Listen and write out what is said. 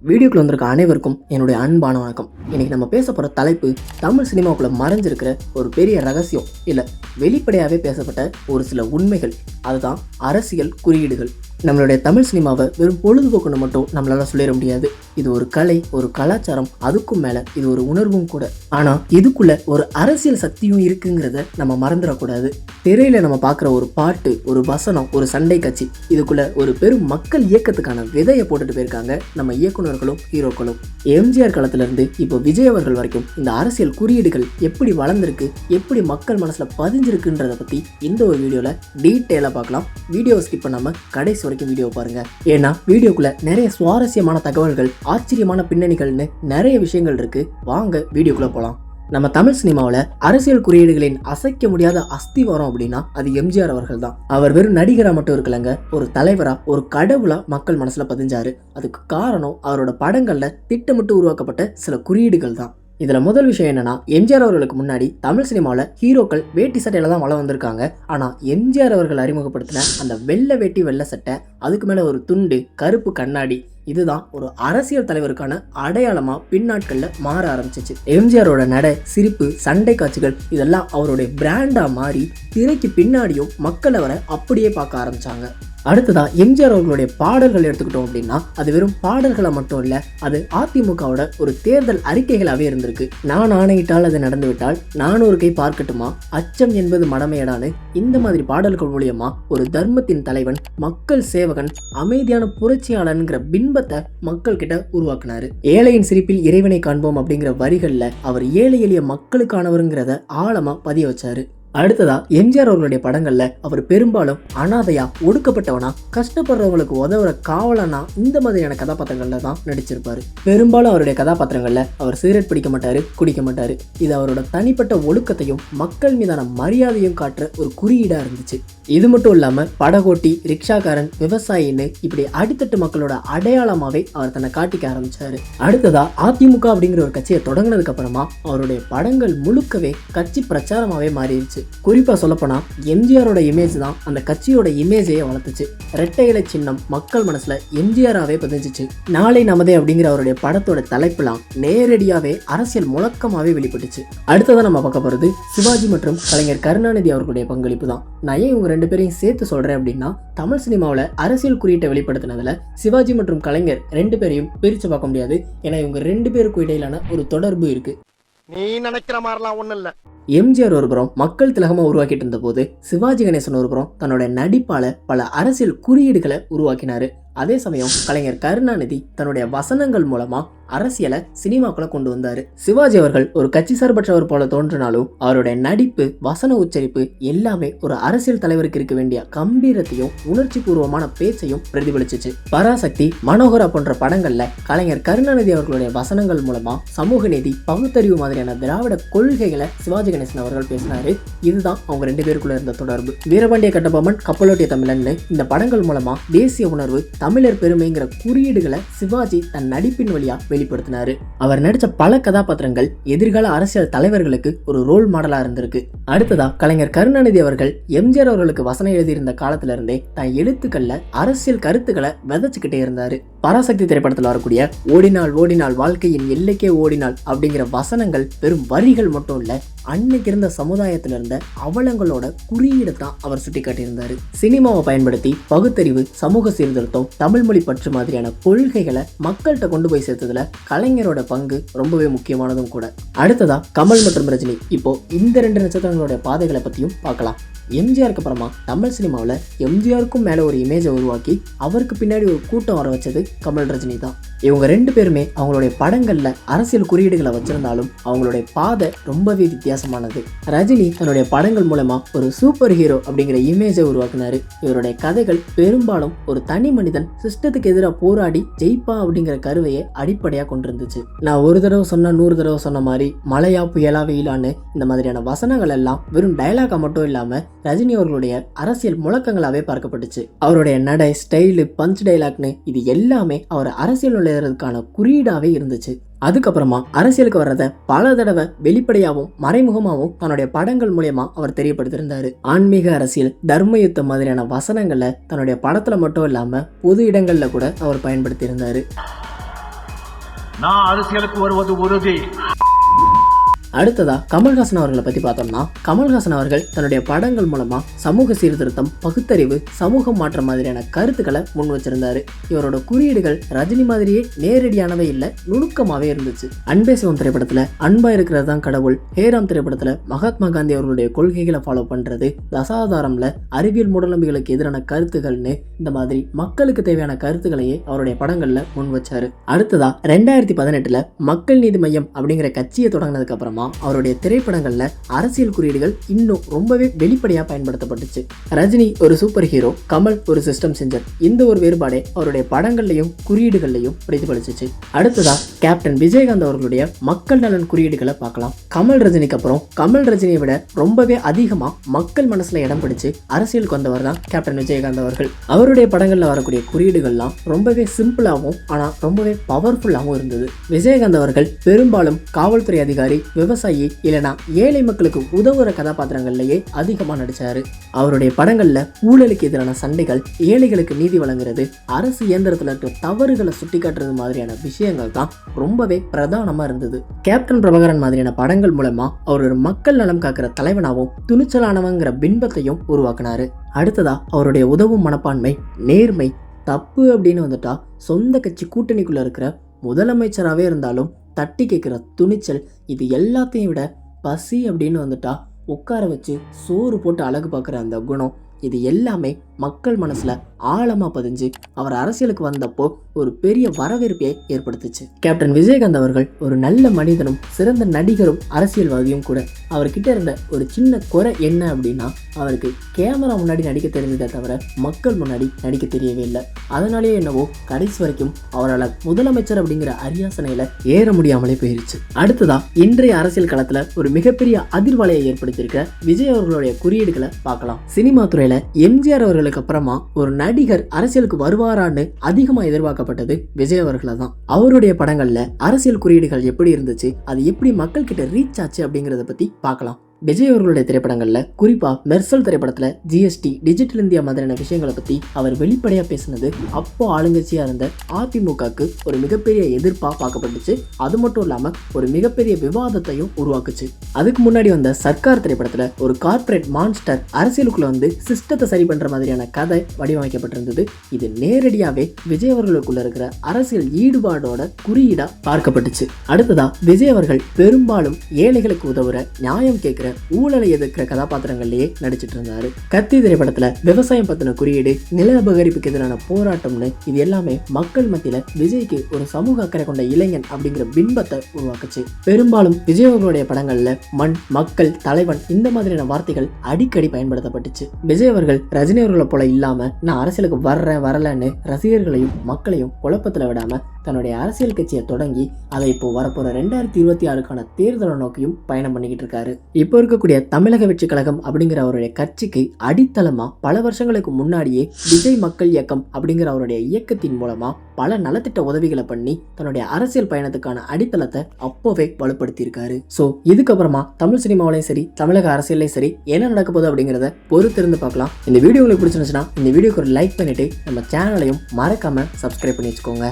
வீடியோக்குள்ள வந்திருக்க அனைவருக்கும் என்னுடைய அன்பான வணக்கம். இன்னைக்கு நம்ம பேச போகிற தலைப்பு தமிழ் சினிமாவுக்குள்ள மறைஞ்சிருக்கிற ஒரு பெரிய ரகசியம் இல்லை, வெளிப்படையாகவே பேசப்பட்ட ஒரு சில உண்மைகள். அதுதான் அரசியல் குறியீடுகள். நம்மளுடைய தமிழ் சினிமாவை வெறும் பொழுதுபோக்குன்னு மட்டும் நம்மளால சொல்லிட முடியாது. இது ஒரு கலை, ஒரு கலாச்சாரம், அதுக்கும் மேல இது ஒரு உணர்வும் கூட. ஆனா இதுக்குள்ள ஒரு அரசியல் சக்தியும் இருக்குங்கிறத நம்ம மறந்துடக்கூடாது. திரையில நம்ம பார்க்குற ஒரு பாட்டு, ஒரு வசனம், ஒரு சண்டை காட்சி, இதுக்குள்ள ஒரு பெரும் மக்கள் இயக்கத்துக்கான விதையை போட்டுட்டு போயிருக்காங்க நம்ம இயக்குநர்களும் ஹீரோக்களும். எம்ஜிஆர் காலத்துல இருந்து இப்போ விஜய் அவர்கள் வரைக்கும் இந்த அரசியல் குறியீடுகள் எப்படி வளர்ந்துருக்கு, எப்படி மக்கள் மனசுல பதிஞ்சிருக்குன்றத பத்தி இந்த ஒரு வீடியோல டீட்டெயிலா பார்க்கலாம். வீடியோ ஸ்கிப் பண்ணாம கடைசி வரைக்கும் வீடியோ பாருங்க. ஏன்னா வீடியோக்குள்ள நிறைய சுவாரஸ்யமான தகவல்கள், ஆச்சரியமான பின்னணிகள்னு நிறைய விஷயங்கள் இருக்கு. வாங்க வீடியோக்குள்ள போலாம். நம்ம தமிழ் சினிமாவில் அரசியல் குறியீடுகளின் அசைக்க முடியாத அஸ்திவாரம் அப்படின்னா அது எம்ஜிஆர் அவர்கள் தான். அவர் வெறும் நடிகரா மட்டும் இருக்கலங்க, ஒரு தலைவரா, ஒரு கடவுளா மக்கள் மனசுல பதிஞ்சாரு. அதுக்கு காரணம் அவரோட படங்கள்ல திட்டமிட்டு உருவாக்கப்பட்ட சில குறியீடுகள் தான். இதுல முதல் விஷயம் என்னன்னா, எம்ஜிஆர் அவர்களுக்கு முன்னாடி தமிழ் சினிமாவில் ஹீரோக்கள் வேட்டி சட்டையில தான் வளம் வந்திருக்காங்க. ஆனா எம்ஜிஆர் அவர்கள் அறிமுகப்படுத்தின அந்த வெள்ளை வேட்டி வெள்ளை சட்டை, அதுக்கு மேல ஒரு துண்டு, கருப்பு கண்ணாடி, இதுதான் ஒரு அரசியல் தலைவருக்கான அடையாளமா பின்னாட்கள்ல மாற ஆரம்பிச்சிச்சு. எம்ஜிஆரோட நடை, சிரிப்பு, சண்டை காட்சிகள் இதெல்லாம் அவருடைய பிராண்டா மாறி திரைக்கு பின்னாடியும் மக்கள் அவரை அப்படியே பார்க்க ஆரம்பிச்சாங்க. அடுத்ததா எம்ஜிஆர் அவர்களுடைய பாடல்கள் எடுத்துக்கிட்டோம் அப்படின்னா அது வெறும் பாடல்களை மட்டும் இல்ல, அது அதிமுகவோட ஒரு தேர்தல் அறிக்கைகளாவே இருந்திருக்கு. நான் ஆணையிட்டால் அது நடந்துவிட்டால் 400 கை பார்க்கட்டுமா, அச்சம் என்பது மடமையடான்னு இந்த மாதிரி பாடல்கள் மூலியமா ஒரு தர்மத்தின் தலைவன், மக்கள் சேவகன், அமைதியான புரட்சியாளன்கிற பின்பத்தை மக்கள் கிட்ட உருவாக்குனாரு. ஏழையின் சிரிப்பில் இறைவனை காண்போம் அப்படிங்கிற வரிகள்ல அவர் ஏழை எளிய மக்களுக்கானவருங்கிறத ஆழமா பதிய வச்சாரு. அடுத்ததா எம்ஜிஆர் அவர்களுடைய படங்கள்ல அவர் பெரும்பாலும் அனாதையா, ஒடுக்கப்பட்டவனா, கஷ்டப்படுறவங்களுக்கு உதவுற காவலனா, இந்த மாதிரியான கதாபாத்திரங்கள்ல தான் நடிச்சிருப்பாரு. பெரும்பாலும் அவருடைய கதாபாத்திரங்கள்ல அவர் சிகரெட் பிடிக்க மாட்டாரு, குடிக்க மாட்டாரு. இது அவரோட தனிப்பட்ட ஒழுக்கத்தையும் மக்கள் மீதான மரியாதையும் காட்டுற ஒரு குறியீடா இருந்துச்சு. இது மட்டும் இல்லாம படகோட்டி, ரிக்ஷாக்காரன், விவசாயின்னு இப்படி அடித்தட்டு மக்களோட அடையாளமாவே அவர் தன்னை காட்டிக்க ஆரம்பிச்சாரு. அடுத்ததா அதிமுக அப்படிங்கிற ஒரு கட்சியை தொடங்கினதுக்கு அப்புறமா அவருடைய படங்கள் முழுக்கவே கட்சி பிரச்சாரமாவே மாறிடுச்சு. குறிப்பா சொல்லப்போனா எம்ஜிஆரோட இமேஜ் தான் அந்த கட்சியோட இமேஜையே வளர்த்துச்சு. இரட்டை இலை சின்னம் மக்கள் மனசுல எம்ஜிஆராவே பதிஞ்சிச்சு. நாளை நமதே அப்படிங்கிற அவருடைய படத்தோட தலைப்புலாம் நேரடியாவே அரசியல் முழக்கமாவே வெளிப்பட்டுச்சு. அடுத்ததான் நம்ம பார்க்க போறது சிவாஜி மற்றும் கலைஞர் கருணாநிதி அவர்களுடைய பங்களிப்பு தான். நான் ஏன் இவங்க ரெண்டு பேரையும் சேர்த்து சொல்றேன் அப்படின்னா, தமிழ் சினிமாவில் அரசியல் குறியீட்டை வெளிப்படுத்தினதுல சிவாஜி மற்றும் கலைஞர் ரெண்டு பேரையும் பிரிச்சு பார்க்க முடியாது. ஏன்னா இவங்க ரெண்டு பேருக்கும் இடையிலான ஒரு தொடர்பு இருக்கு. நீ நினைக்கிற மாதிரிலாம் ஒண்ணு இல்ல. எம்ஜிஆர் ஒரு புறம் மக்கள் திலகமா உருவாக்கிட்டு இருந்த போது, சிவாஜி கணேசன் ஒரு புறம் தன்னோட நடிப்பால பல அரசியல் குறியீடுகளை உருவாக்கினாரு. அதே சமயம் கலைஞர் கருணாநிதி தன்னுடைய வசனங்கள் மூலமா அரசியலை சினிமாக்குள்ள கொண்டு வந்தாரு. சிவாஜி அவர்கள் ஒரு கட்சி சார்பற்றவர் போல தோன்றினாலும் அவருடைய நடிப்பு, வசன உச்சரிப்பு எல்லாமே ஒரு அரசியல் தலைவருக்கு இருக்க வேண்டிய கம்பீரத்தையும் உணர்ச்சி பூர்வமான பேச்சையும் பிரதிபலிச்சிச்சு. பராசக்தி, மனோகரா போன்ற படங்கள்ல கலைஞர் கருணாநிதி அவர்களுடைய வசனங்கள் மூலமா சமூக நீதி, பகுத்தறிவு மாதிரியான திராவிட கொள்கைகளை சிவாஜி கணேசன் அவர்கள் பேசினாரு. இதுதான் அவங்க ரெண்டு பேருக்குள்ள இருந்த தொடர்பு. வீரபாண்டிய கட்டபொம்மன், கப்பலோட்டிய தமிழன்னு இந்த படங்கள் மூலமா தேசிய உணர்வு, தமிழர் பெருமைங்கிற குறியீடுகளை சிவாஜி தன் நடிப்பின் வழியா வெளிப்படுத்தினாரு. அவர் நடிச்ச பல கதாபாத்திரங்கள் எதிர்கால அரசியல் தலைவர்களுக்கு ஒரு ரோல் மாடலா இருந்திருக்கு. அடுத்ததா கலைஞர் கருணாநிதி அவர்கள் எம்ஜிஆர் அவர்களுக்கு வசனம் எழுதியிருந்த காலத்துல இருந்தே தன் எழுத்துக்கள்ல அரசியல் கருத்துக்களை விதைச்சுக்கிட்டே இருந்தாரு. பராசக்தி திரைப்படத்தில் வரக்கூடிய ஓடினால் ஓடினால் வாழ்க்கையின் எல்லைக்கே ஓடினால் அப்படிங்கிற வசனங்கள் வெறும் வரிகள் மட்டும் இல்ல, அன்னைக்கு இருந்த சமுதாயத்துல இருந்த அவலங்களோட குறியீடு தான் அவர் சுட்டி காட்டியிருந்தாரு. சினிமாவை பயன்படுத்தி பகுத்தறிவு, சமூக சீர்திருத்தம், தமிழ் மொழி பற்று மாதிரியான கொள்கைகளை மக்கள்கிட்ட கொண்டு போய் சேர்த்ததுல கலைஞரோட பங்கு ரொம்பவே முக்கியமானதும் கூட. அடுத்ததா கமல் மற்றும் ரஜினி. இப்போ இந்த ரெண்டு நட்சத்திரங்களுடைய பாதைகளை பத்தியும் பார்க்கலாம். எம்ஜிஆருக்கு அப்புறமா தமிழ் சினிமாவில் எம்ஜிஆருக்கும் மேலே ஒரு இமேஜை உருவாக்கி அவருக்கு பின்னாடி ஒரு கூட்டம் வர வச்சது கமல், ரஜினி தான். இவங்க ரெண்டு பேருமே அவங்களுடைய படங்களில் அரசியல் குறியீடுகளை வச்சிருந்தாலும் அவங்களுடைய பாதை ரொம்பவே வித்தியாசமானது. ரஜினி தன்னுடைய படங்கள் மூலமா ஒரு சூப்பர் ஹீரோ அப்படிங்கிற இமேஜை உருவாக்குனாரு. இவருடைய கதைகள் பெரும்பாலும் ஒரு தனி மனிதன் சிஸ்டத்துக்கு எதிராக போராடி ஜெயிப்பா அப்படிங்கிற கருவையை அடிப்படையாக கொண்டிருந்துச்சு. நான் ஒரு தடவை சொன்ன 100 தடவை சொன்ன மாதிரி மழையா புயலா வெயிலான்னு இந்த மாதிரியான வசனங்கள் எல்லாம் வெறும் டயலாகா மட்டும் இல்லாம ரஜினி அவர்களுடைய அரசியல் முழக்கங்களாவே பார்க்கப்பட்டுச்சு. அவருடைய நடை, ஸ்டைலு, பஞ்ச் டைலாக்னு இது எல்லாமே அவர் அரசியல் நுழையிறதுக்கான குறியீடாவே இருந்துச்சு. அதுக்கப்புறமா அரசியலுக்கு வர்றத பல தடவை வெளிப்படையாகவும் மறைமுகமாகவும் தன்னுடைய படங்கள் மூலமா அவர் தெரியப்படுத்தியிருந்தாரு. ஆன்மீக அரசியல், தர்ம யுத்தம் மாதிரியான வசனங்களை தன்னுடைய படத்துல மட்டும் இல்லாம பொது இடங்கள்ல கூட அவர் பயன்படுத்தி இருந்தாரு. நான் அரசியலுக்கு வருவது உறுதி. அடுத்ததா கமல்ஹாசன் அவர்களை பத்தி பார்த்தோம்னா, கமல்ஹாசன் அவர்கள் தன்னுடைய படங்கள் மூலமா சமூக சீர்திருத்தம், பகுத்தறிவு, சமூக மாற்றம் மாதிரியான கருத்துக்களை முன் வச்சிருந்தாரு. இவரோட குறியீடுகள் ரஜினி மாதிரியே நேரடியானவே இல்லை, நுணுக்கமாவே இருந்துச்சு. அன்பே சிவம் திரைப்படத்துல அன்பா இருக்கிறது தான் கடவுள், ஹேராம் திரைப்படத்துல மகாத்மா காந்தி அவர்களுடைய கொள்கைகளை ஃபாலோ பண்றது, தசாதாரம்ல அறிவியல் மூடநம்பிக்கைகளுக்கு எதிரான கருத்துக்கள்னு இந்த மாதிரி மக்களுக்கு தேவையான கருத்துக்களையே அவருடைய படங்கள்ல முன் வச்சாரு. அடுத்ததா 2018 மக்கள் நீதி மையம் அப்படிங்கிற கட்சியை தொடங்கினதுக்கு அப்புறமா அவருடைய திரைப்படங்கள்ல அரசியல் குறியீடுகள் இன்னும் ரொம்பவே வெளிப்படையா பயன்படுத்தப்பட்டுச்சு. ரஜினி ஒரு சூப்பர் ஹீரோ, கமல் ஒரு சிஸ்டம் செஞ்சர். இந்த ஒரு வேறுபாடே அவருடைய படங்கள்லையும் குறியீடுகள்லையும் பிரதிபலிச்சிச்சு. அடுத்ததா கேப்டன் விஜயகாந்த் அவர்களுடைய மக்கள் நலன் குறியீடுகளை பார்க்கலாம். கமல் ரஜினிக்கு அப்புறம் கமல் ரஜினியை விட ரொம்பவே அதிகமா மக்கள் மனசுல இடம் பிடிச்சு அரசியலுக்கு வந்தவர் தான் கேப்டன் விஜயகாந்த் அவர்கள். அவருடைய படங்கள்ல வரக்கூடிய குறியீடுகள்லாம் ரொம்பவே சிம்பிளாகவும் ஆனா ரொம்பவே பவர்ஃபுல்லாகவும் இருந்தது. விஜயகாந்த் அவர்கள் பெரும்பாலும் காவல்துறை அதிகாரி, விவசாயி இல்லைனா ஏழை மக்களுக்கு உதவுற கதாபாத்திரங்கள்லயே அதிகமா நடிச்சாரு. அவருடைய படங்கள்ல ஊழலுக்கு எதிரான சண்டைகள், ஏழைகளுக்கு நீதி வழங்குறது, அரசு இயந்திரத்துல இருக்க தவறுகளை சுட்டி காட்டுறது மாதிரியான விஷயங்கள் தான் ரொம்பவே பிரதானமா இருந்தது. கேப்டன் பிரபாகரன் மாதிரியான படங்கள் மூலமா அவர் ஒரு மக்கள் நலம் காக்கிற தலைவனாகவும் துணிச்சலானவங்கிற பின்பத்தையும் உருவாக்கினாரு. அடுத்ததா அவருடைய உதவும் மனப்பான்மை, நேர்மை, தப்பு அப்படின்னு வந்துட்டா சொந்த கட்சி கூட்டணிக்குள்ள இருக்கிற முதலமைச்சராகவே இருந்தாலும் தட்டி கேட்குற துணிச்சல், இது எல்லாத்தையும் விட பசி அப்படின்னு வந்துட்டா உட்கார வச்சு சோறு போட்டு அழகு பார்க்குற அந்த குணம், இது எல்லாமே மக்கள் மனசுல ஆழமா பதிஞ்சு அவர் அரசியலுக்கு வந்தப்போ ஒரு பெரிய வரவேற்பை ஏற்படுத்துச்சு. கேப்டன் விஜயகாந்த் அவர்கள் ஒரு நல்ல மனிதனும் சிறந்த நடிகரும் அரசியல்வாதியும் கூட. அவர்கிட்ட இருந்த ஒரு சின்ன குறை என்ன அப்படின்னா, அவருக்கு கேமரா முன்னாடி நடிக்க தெரிஞ்சதை தவிர மக்கள் முன்னாடி நடிக்க தெரியவே இல்லை. அதனாலேயே என்னவோ கடைசி வரைக்கும் அவரால் முதலமைச்சர் அப்படிங்கிற அரியாசனையில ஏற முடியாமலே போயிருச்சு. அடுத்ததா இன்றைய அரசியல் களத்துல ஒரு மிகப்பெரிய அதிர்வலையை ஏற்படுத்தியிருக்க விஜய் அவர்களுடைய குறியீடுகளை பார்க்கலாம். சினிமா துறையில எம்ஜிஆர் அவர்களுக்கு அப்புறமா ஒரு நடிகர் அரசியலுக்கு வருவாரான்னு அதிகமா எதிர்பார்க்கப்பட்டது விஜய் அவர்களை தான். அவருடைய படங்கள்ல அரசியல் குறியீடுகள் எப்படி இருந்துச்சு, அது எப்படி மக்கள் கிட்ட ரீச் ஆச்சு அப்படிங்கறத பத்தி பார்க்கலாம். விஜய் அவர்களுடைய திரைப்படங்கள்ல குறிப்பா மெர்சல் திரைப்படத்துல ஜிஎஸ்டி, டிஜிட்டல் இந்தியா மாதிரியான விஷயங்களை பத்தி அவர் வெளிப்படையா பேசினது அப்போ ஆளுங்கட்சியா இருந்த அதிமுகக்கு ஒரு மிகப்பெரிய எதிர்ப்பா பார்க்கப்பட்டுச்சு. அது மட்டும் இல்லாம ஒரு மிகப்பெரிய விவாதத்தையும் உருவாக்குச்சு. அதுக்கு முன்னாடி வந்த சர்க்கார் திரைப்படத்துல ஒரு கார்ப்பரேட் மான்ஸ்டர் அரசியலுக்குள்ள வந்து சிஸ்டத்தை சரி பண்ற மாதிரியான கதை வடிவமைக்கப்பட்டிருந்தது. இது நேரடியாவே விஜய் அவர்களுக்குள்ள இருக்கிற அரசியல் ஈடுபாடோட குறியீடா பார்க்கப்பட்டுச்சு. அடுத்ததா விஜய் அவர்கள் பெரும்பாலும் ஏழைகளுக்கு உதவுற, நியாயம் கேட்கிற, ஊழலை எதிர்க்கிற கதாபாத்திரங்கள்லயே நடிச்சிட்டு இருந்தாரு. கத்தி திரைப்படத்துல விவசாயம் பத்தின குறியீடு, நில அபகரிப்புக்கு எதிரான போராட்டம்னு இது எல்லாமே மக்கள் மத்தியில விஜய்க்கு ஒரு சமூக அக்கறை கொண்ட இளைஞன் அப்படிங்கிற பின்பத்தை உருவாக்குச்சு. பெரும்பாலும் விஜய் அவர்களுடைய படங்கள்ல மண், மக்கள், தலைவன் இந்த மாதிரியான வார்த்தைகள் அடிக்கடி பயன்படுத்தப்பட்டுச்சு. விஜய் அவர்கள் ரஜினி அவர்களை போல இல்லாம நான் அரசியலுக்கு வரலன்னு ரசிகர்களையும் மக்களையும் குழப்பத்துல விடாம தன்னுடைய அரசியல் கட்சியை தொடங்கி அதை இப்போ வரப்போற 2026க்கான தேர்தலை நோக்கியும் பயணம் பண்ணிக்கிட்டு இருக்காரு. இப்போ இருக்கக்கூடிய தமிழக வெற்றி கழகம் அப்படிங்கிற அவருடைய கட்சிக்கு அடித்தளமா பல வருஷங்களுக்கு முன்னாடியே விஜய் மக்கள் இயக்கம் அப்படிங்கிற அவருடைய இயக்கத்தின் மூலமா பல நலத்திட்ட உதவிகளை பண்ணி தன்னுடைய அரசியல் பயணத்துக்கான அடித்தளத்தை அப்போவே வலுப்படுத்தி இருக்காரு. ஸோ இதுக்கப்புறமா தமிழ் சினிமாவிலையும் சரி, தமிழக அரசியலையும் சரி என்ன நடக்க போகுது அப்படிங்கிறத பொறுத்திருந்து பார்க்கலாம். இந்த வீடியோ உங்களுக்கு பிடிச்சிருந்துச்சுன்னா இந்த வீடியோக்கு ஒரு லைக் பண்ணிட்டு நம்ம சேனலையும் மறக்காம சப்ஸ்கிரைப் பண்ணி வச்சுக்கோங்க.